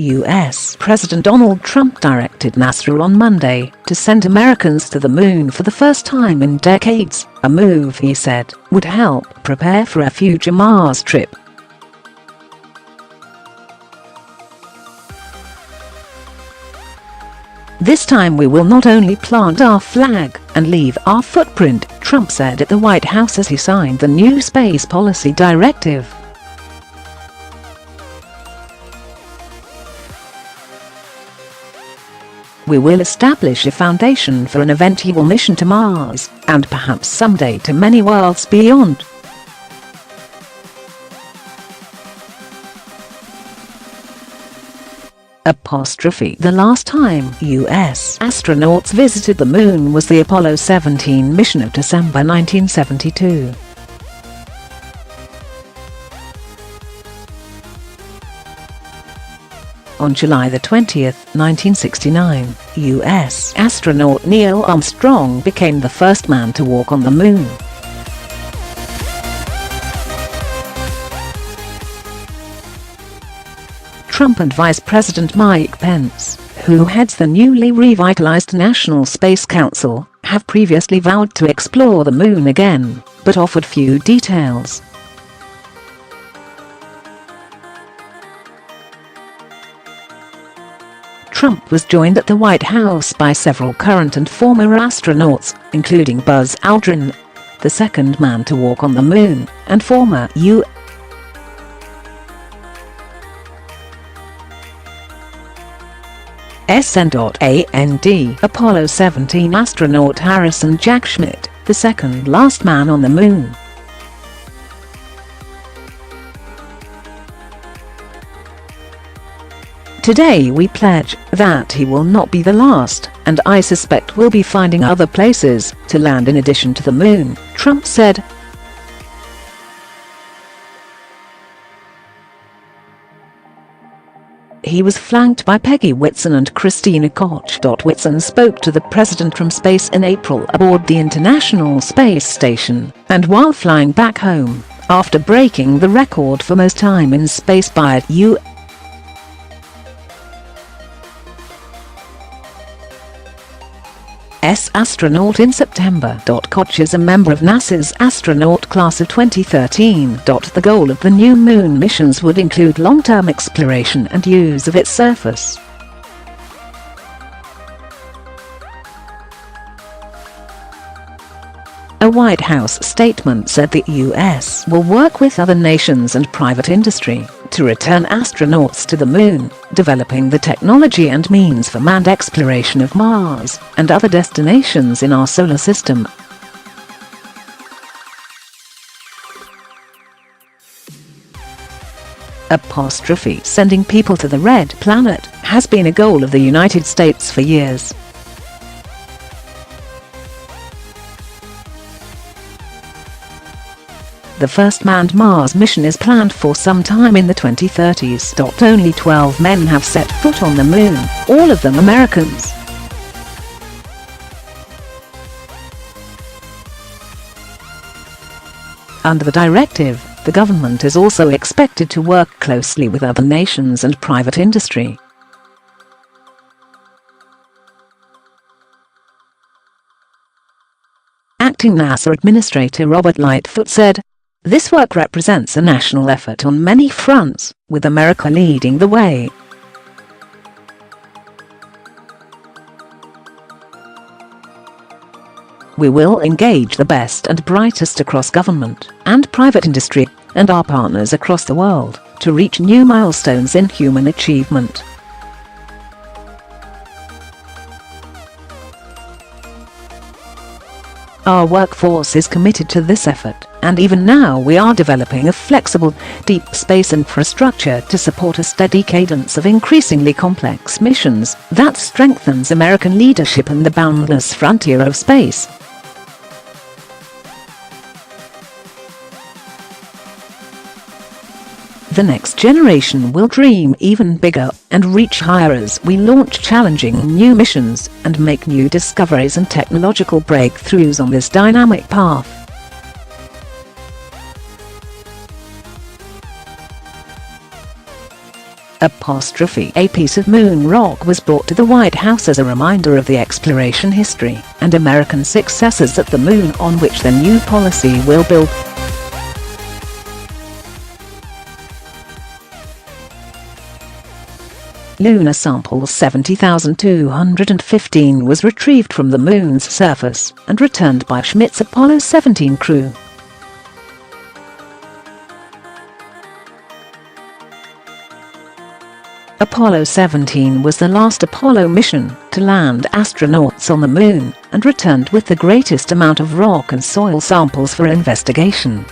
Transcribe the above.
U.S. President Donald Trump directed NASA on Monday to send Americans to the moon for the first time in decades, a move he said would help prepare for a future Mars trip. "This time we will not only plant our flag and leave our footprint," Trump said at the White House as he signed the new space policy directive. "We will establish a foundation for an eventual mission to Mars, and perhaps someday to many worlds beyond." The last time U.S. astronauts visited the moon was the Apollo 17 mission of December 1972. On July 20, 1969, U.S. astronaut Neil Armstrong became the first man to walk on the moon. Trump and Vice President Mike Pence, who heads the newly revitalized National Space Council, have previously vowed to explore the moon again, but offered few details. Trump was joined at the White House by several current and former astronauts, including Buzz Aldrin, the second man to walk on the moon, and former U.S.Sen.and Apollo 17 astronaut Harrison Jack Schmitt, the second last man on the moon. "Today we pledge that he will not be the last, and I suspect we'll be finding other places to land in addition to the moon," Trump said. He was flanked by Peggy.Whitson and Christina. Koch.Whitson spoke to the president from space in April aboard the International Space Station, and while flying back home, after breaking the record for most time in space by a U.S. astronaut in September.Koch is a member of NASA's astronaut class of 2013. The goal of the new moon missions would include long-term exploration and use of its surface. A White House statement said the U.S. will work with other nations and private industry to return astronauts to the moon, developing the technology and means for manned exploration of Mars and other destinations in our solar system. Sending people to the red planet has been a goal of the United States for years. The first manned Mars mission is planned for some time in the 2030s. Only 12 men have set foot on the moon, all of them Americans. Under the directive, the government is also expected to work closely with other nations and private industry. Acting NASA Administrator Robert Lightfoot said, "This work represents a national effort on many fronts, with America leading the way." "We will engage the best and brightest across government and private industry, and our partners across the world, to reach new milestones in human achievement." "Our workforce is committed to this effort, and even now we are developing a flexible, deep space infrastructure to support a steady cadence of increasingly complex missions that strengthens American leadership in the boundless frontier of space." The next generation will dream even bigger and reach higher as we launch challenging new missions and make new discoveries and technological breakthroughs on this dynamic path. A piece of moon rock was brought to the White House as a reminder of the exploration history and American successes at the moon, on which the new policy will build. Lunar sample 70,215 was retrieved from the moon's surface and returned by Schmitt's Apollo 17 crew. Apollo 17 was the last Apollo mission to land astronauts on the moon and returned with the greatest amount of rock and soil samples for investigation.